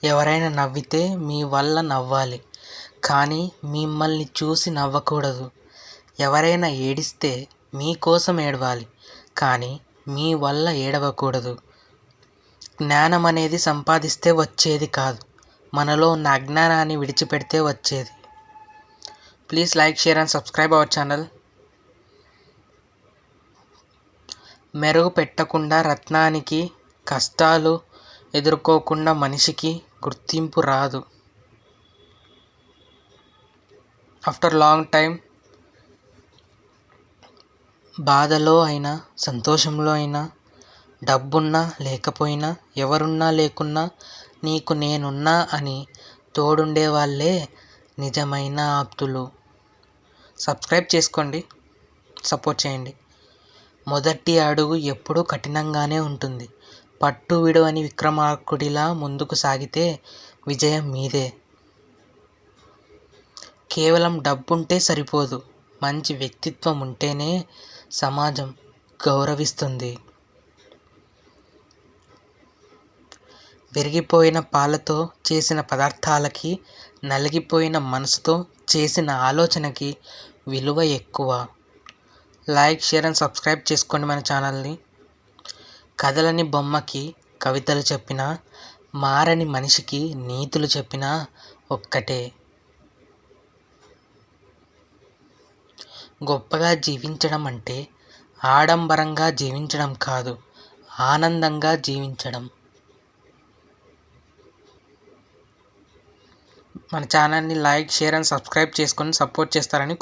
ఎవరైనా నవ్వితే మీ వల్ల నవ్వాలి, కానీ మిమ్మల్ని చూసి నవ్వకూడదు. ఎవరైనా ఏడిస్తే మీకోసం ఏడవాలి, కానీ మీ వల్ల ఏడవకూడదు. జ్ఞానం అనేది సంపాదిస్తే వచ్చేది కాదు, మనలో ఉన్న అజ్ఞానాన్ని విడిచిపెడితే వచ్చేది. Please like, share and subscribe our channel. మెరుగు పెట్టకుండా రత్నానికి, కష్టాలు ఎదుర్కోకుండా మనిషికి గుర్తింపు రాదు. ఆఫ్టర్ లాంగ్ టైం, బాధలో అయినా సంతోషంలో అయినా, డబ్బున్నా లేకపోయినా, ఎవరున్నా లేకున్నా నీకు నేనున్నా అని తోడుండే వాళ్ళే నిజమైన ఆప్తులు. సబ్స్క్రైబ్ చేసుకోండి, సపోర్ట్ చేయండి. మొదటి అడుగు ఎప్పుడూ కఠినంగానే ఉంటుంది. పట్టు విడువని విక్రమార్కుడిలా ముందుకు సాగితే విజయం మీదే. కేవలం డబ్బుంటే సరిపోదు, మంచి వ్యక్తిత్వం ఉంటేనే సమాజం గౌరవిస్తుంది. విరిగిపోయిన పాలతో చేసిన పదార్థాలకి, నలిగిపోయిన మనసుతో చేసిన ఆలోచనకి విలువ ఎక్కువ. లైక్, షేర్ అండ్ సబ్స్క్రైబ్ చేసుకోండి మన ఛానల్ని. కదలని బొమ్మకి కవితలు చెప్పినా, మారని మనిషికి నీతులు చెప్పినా ఒక్కటే. గొప్పగా జీవించడం అంటే ఆడంబరంగా జీవించడం కాదు, ఆనందంగా జీవించడం. మన ఛానల్ని లైక్, షేర్ అండ్ సబ్స్క్రైబ్ చేసుకొని సపోర్ట్ చేస్తారని